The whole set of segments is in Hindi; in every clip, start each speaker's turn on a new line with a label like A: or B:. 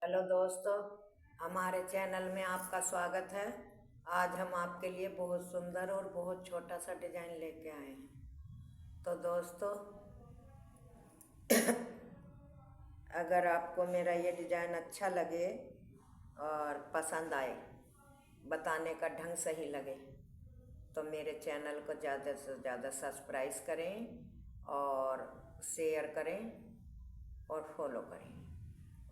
A: हेलो दोस्तों, हमारे चैनल में आपका स्वागत है। आज हम आपके लिए बहुत सुंदर और बहुत छोटा सा डिज़ाइन लेके आए हैं। तो दोस्तों, अगर आपको मेरा ये डिज़ाइन अच्छा लगे और पसंद आए, बताने का ढंग सही लगे, तो मेरे चैनल को ज़्यादा से ज़्यादा सब्सक्राइब करें और शेयर करें और फॉलो करें।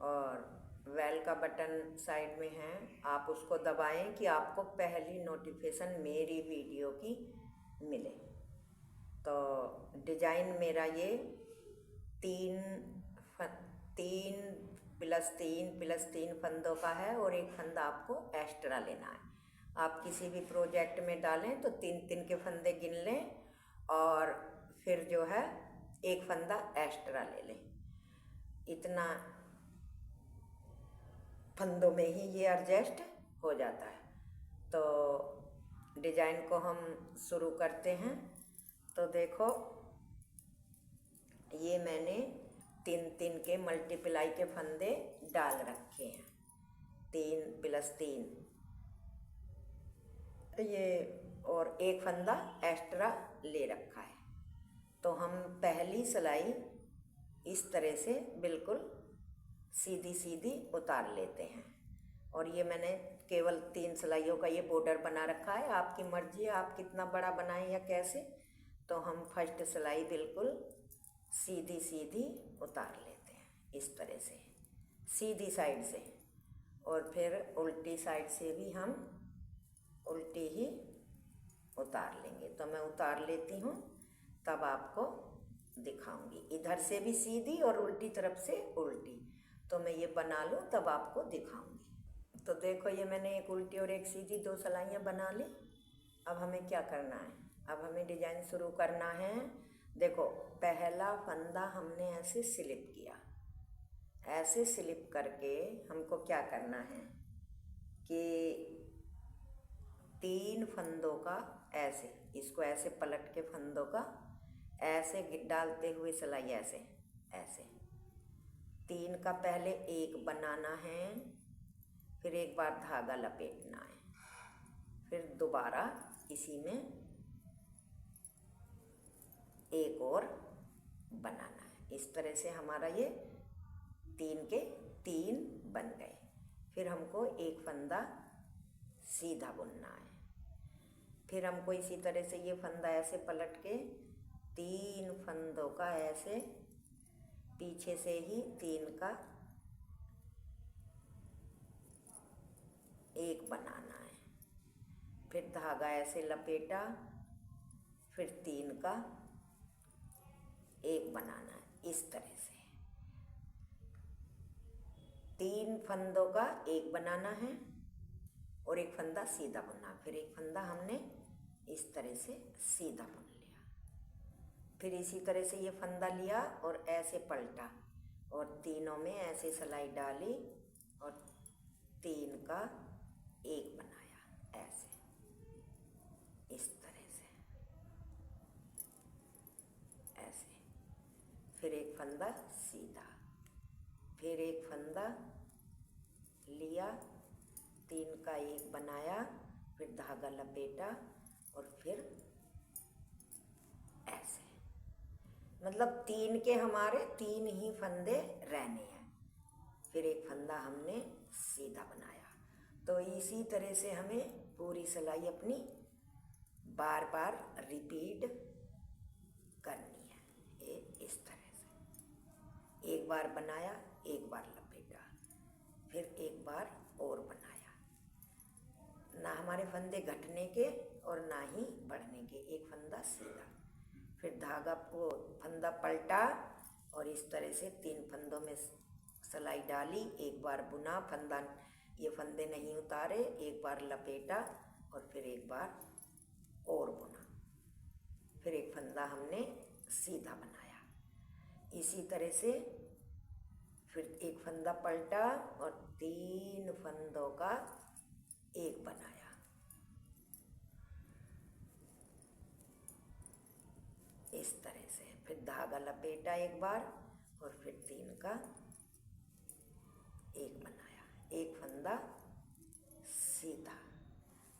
A: और बेल का बटन साइड में है, आप उसको दबाएं कि आपको पहली नोटिफिकेशन मेरी वीडियो की मिले। तो डिज़ाइन मेरा ये तीन प्लस तीन फंदों का है और एक फंदा आपको एक्स्ट्रा लेना है। आप किसी भी प्रोजेक्ट में डालें तो तीन तीन के फंदे गिन लें और फिर जो है एक फंदा एक्स्ट्रा ले लें। इतना फंदों में ही ये एडजस्ट हो जाता है। तो डिज़ाइन को हम शुरू करते हैं। तो देखो, ये मैंने तीन तीन के मल्टीप्लाई के फंदे डाल रखे हैं, 3 + 3 ये, और एक फंदा एक्स्ट्रा ले रखा है। तो हम पहली सिलाई इस तरह से बिल्कुल सीधी सीधी उतार लेते हैं। और ये मैंने केवल 3 सिलाइयों का ये बॉर्डर बना रखा है। आपकी मर्जी है आप कितना बड़ा बनाएं या कैसे। तो हम फर्स्ट सिलाई बिल्कुल सीधी सीधी उतार लेते हैं इस तरह से, सीधी साइड से, और फिर उल्टी साइड से भी हम उल्टी ही उतार लेंगे। तो मैं उतार लेती हूँ, तब आपको दिखाऊंगी। इधर से भी सीधी और उल्टी तरफ से उल्टी। तो मैं ये बना लूँ तब आपको दिखाऊंगी। तो देखो, ये मैंने एक उल्टी और एक सीधी 2 सिलाइयाँ बना ली। अब हमें क्या करना है, अब हमें डिज़ाइन शुरू करना है। देखो, पहला फंदा हमने ऐसे स्लिप किया, ऐसे स्लिप करके हमको क्या करना है कि 3 फंदों का ऐसे, इसको ऐसे पलट के फंदों का ऐसे डालते हुए सिलाई ऐसे ऐसे 3 का पहले एक बनाना है, फिर एक बार धागा लपेटना है, फिर दोबारा इसी में एक और बनाना है। इस तरह से हमारा ये 3 के 3 बन गए। फिर हमको एक फंदा सीधा बुनना है। फिर हमको इसी तरह से ये फंदा ऐसे पलट के 3 फंदों का ऐसे पीछे से ही 3 का एक बनाना है। फिर धागा ऐसे लपेटा, फिर 3 का एक बनाना है। इस तरह से 3 फंदों का एक बनाना है और एक फंदा सीधा बुनना। फिर एक फंदा हमने इस तरह से सीधा बुन लिया। फिर इसी तरह से ये फंदा लिया और ऐसे पलटा और तीनों में ऐसे सिलाई डाली और 3 का एक बनाया ऐसे, इस तरह से ऐसे। फिर एक फंदा सीधा, फिर एक फंदा लिया, 3 का एक बनाया, फिर धागा लपेटा और फिर ऐसे। मतलब 3 के हमारे 3 ही फंदे रहने हैं। फिर एक फंदा हमने सीधा बनाया। तो इसी तरह से हमें पूरी सिलाई अपनी बार बार रिपीट करनी है। ये इस तरह से एक बार बनाया, एक बार लपेटा, फिर एक बार और बनाया। ना हमारे फंदे घटने के और ना ही बढ़ने के, एक फंदा सीधा, फिर धागा को फंदा पलटा और इस तरह से 3 फंदों में सिलाई डाली, एक बार बुना, फंदा ये फंदे नहीं उतारे, एक बार लपेटा और फिर एक बार और बुना, फिर एक फंदा हमने सीधा बनाया। इसी तरह से फिर एक फंदा पलटा और 3 फंदों का एक बनाया। इस तरह से फिर धागा लपेटा एक बार और फिर 3 का एक बनाया। फंदा सीधा।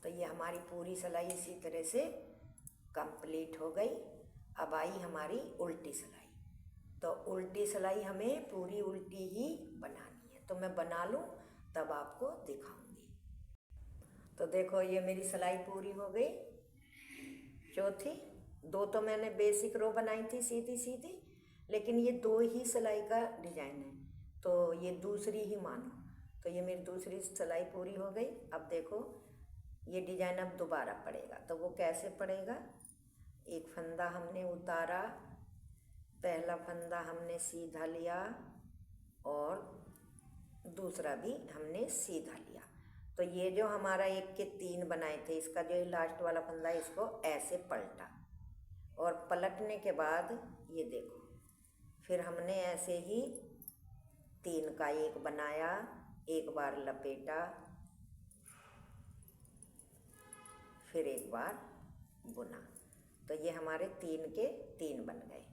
A: तो ये हमारी पूरी सिलाई इसी तरह से कंप्लीट हो गई। अब आई हमारी उल्टी सिलाई। तो उल्टी सिलाई हमें पूरी उल्टी ही बनानी है। तो मैं बना लूँ तब आपको दिखाऊंगी। तो देखो ये मेरी सिलाई पूरी हो गई। चौथी, दो तो मैंने बेसिक रो बनाई थी सीधी सीधी, लेकिन ये दो ही सिलाई का डिजाइन है, तो ये दूसरी ही मानो। तो ये मेरी दूसरी सिलाई पूरी हो गई। अब देखो ये डिजाइन अब दोबारा पड़ेगा। तो वो कैसे पड़ेगा? एक फंदा हमने उतारा, पहला फंदा हमने सीधा लिया और दूसरा भी हमने सीधा लिया। तो ये जो हमारा 1 के 3 बनाए थे, इसका जो लास्ट वाला फंदा है इसको ऐसे पलटा, और पलटने के बाद ये देखो फिर हमने ऐसे ही 3 का 1 बनाया, एक बार लपेटा, फिर एक बार बुना। तो ये हमारे 3 के 3 बन गए।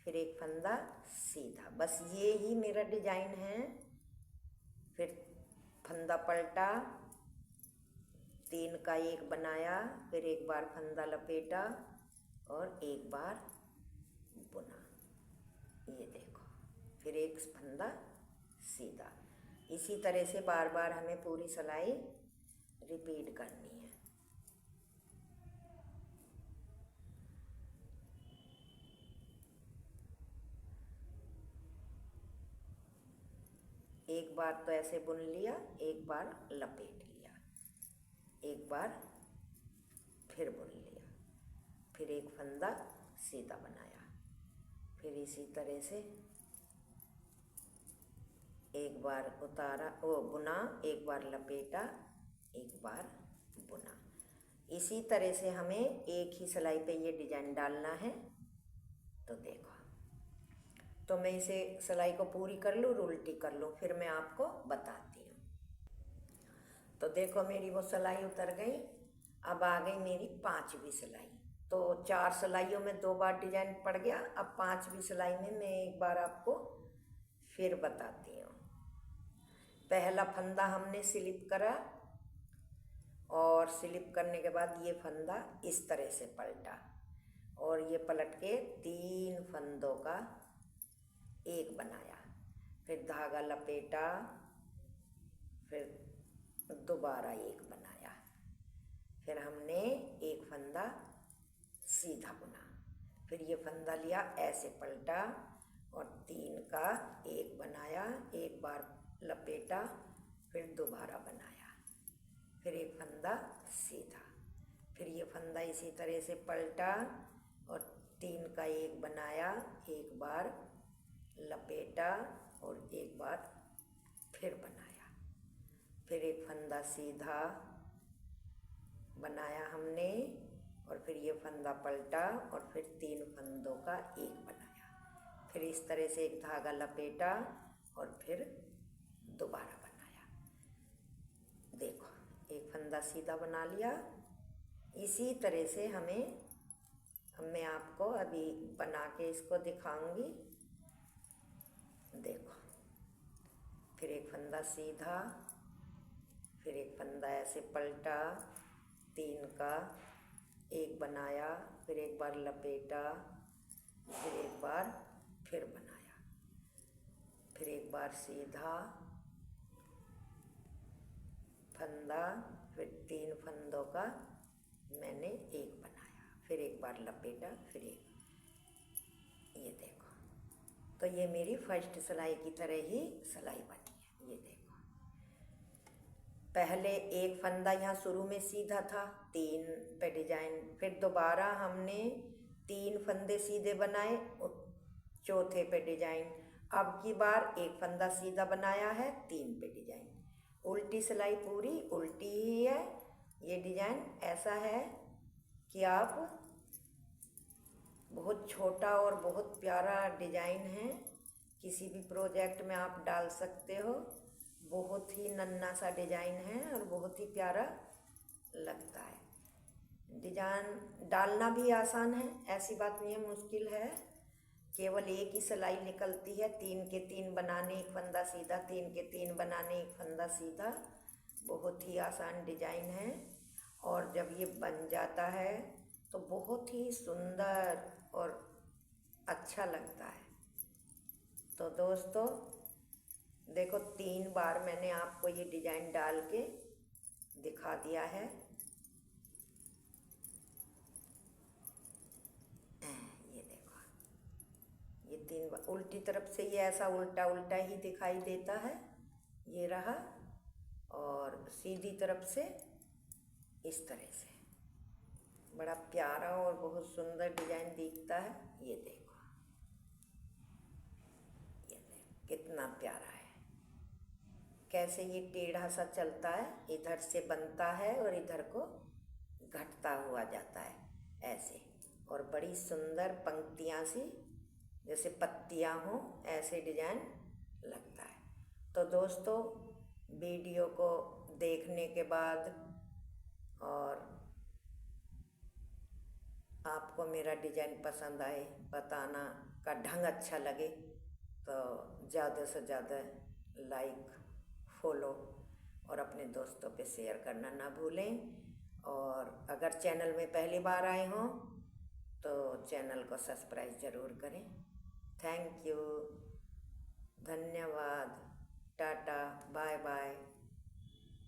A: फिर एक फंदा सीधा, बस ये ही मेरा डिजाइन है। फिर फंदा पलटा, 3 का 1 बनाया, फिर एक बार फंदा लपेटा और एक बार बुना। ये देखो फिर एक फंदा सीधा। इसी तरह से बार बार हमें पूरी सिलाई रिपीट करनी है। एक बार तो ऐसे बुन लिया, एक बार लपेट लिया, एक बार फिर बुन लिया, फिर एक फंदा सीधा बनाया, फिर इसी तरह से एक बार उतारा बुना, एक बार लपेटा, एक बार बुना। इसी तरह से हमें एक ही सिलाई पे ये डिजाइन डालना है। तो देखो, तो मैं इसे सिलाई को पूरी कर लूँ, उल्टी कर लूँ, फिर मैं आपको बताती हूँ। तो देखो मेरी वो सिलाई उतर गई। अब आ गई मेरी 5वीं सिलाई। तो 4 सिलाइयों में 2 बार डिजाइन पड़ गया। अब 5वीं सिलाई में मैं एक बार आपको फिर बताती हूँ। पहला फंदा हमने स्लिप करा, और स्लिप करने के बाद ये फंदा इस तरह से पलटा, और ये पलट के 3 फंदों का 1 बनाया, फिर धागा लपेटा, फिर दोबारा 1 बनाया, फिर हमने एक फंदा सीधा बुना, फिर ये फंदा लिया ऐसे पलटा और 3 का 1 बनाया, एक बार लपेटा, फिर दोबारा बनाया, फिर एक फंदा सीधा, फिर ये फंदा इसी तरह से पलटा और 3 का 1 बनाया, एक बार लपेटा और एक बार फिर बनाया, फिर एक फंदा सीधा बनाया हमने, और फिर ये फंदा पलटा और फिर 3 फंदों का 1 बनाया, फिर इस तरह से एक धागा लपेटा और फिर दोबारा बनाया। देखो एक फंदा सीधा बना लिया। इसी तरह से मैं आपको अभी बना के इसको दिखाऊंगी। देखो फिर एक फंदा सीधा, फिर एक फंदा ऐसे पलटा, 3 का 1 बनाया, फिर एक बार लपेटा, फिर एक बार फिर बनाया, फिर एक बार सीधा फंदा, फिर 3 फंदों का मैंने 1 बनाया, फिर एक बार लपेटा, फिर एक। ये देखो, तो ये मेरी फर्स्ट सिलाई की तरह ही सिलाई बनी है। ये देखो पहले एक फंदा यहाँ शुरू में सीधा था, 3 पे डिजाइन, फिर दोबारा हमने 3 फंदे सीधे बनाए चौथे पे डिजाइन। अब की बार एक फंदा सीधा बनाया है, 3 पे डिजाइन। उल्टी सिलाई पूरी उल्टी ही है। ये डिजाइन ऐसा है कि आप बहुत छोटा और बहुत प्यारा डिजाइन है, किसी भी प्रोजेक्ट में आप डाल सकते हो। बहुत ही नन्हा सा डिजाइन है और बहुत ही प्यारा लगता है। डिजाइन डालना भी आसान है, ऐसी बात नहीं है, मुश्किल है। केवल एक ही सिलाई निकलती है, 3 के 3 बनाने, एक फंदा सीधा, 3 के 3 बनाने, एक फंदा सीधा, बहुत ही आसान डिजाइन है और जब ये बन जाता है तो बहुत ही सुंदर और अच्छा लगता है। तो दोस्तों देखो 3 बार मैंने आपको ये डिजाइन डाल के दिखा दिया है। ये देखो, ये 3 बार उल्टी तरफ से ये ऐसा उल्टा उल्टा ही दिखाई देता है, ये रहा, और सीधी तरफ से इस तरह से बड़ा प्यारा और बहुत सुंदर डिजाइन दिखता है। ये देखो, ये देखो कितना प्यारा है, कैसे ये टेढ़ा सा चलता है, इधर से बनता है और इधर को घटता हुआ जाता है ऐसे, और बड़ी सुंदर पंक्तियाँ सी जैसे पत्तियाँ हों ऐसे डिजाइन लगता है। तो दोस्तों वीडियो को देखने के बाद और आपको मेरा डिजाइन पसंद आए, बताना का ढंग अच्छा लगे तो ज़्यादा से ज़्यादा लाइक, फॉलो और अपने दोस्तों पे शेयर करना ना भूलें। और अगर चैनल में पहली बार आए हों तो चैनल को सब्सक्राइब ज़रूर करें। थैंक यू, धन्यवाद, टाटा, बाय बाय।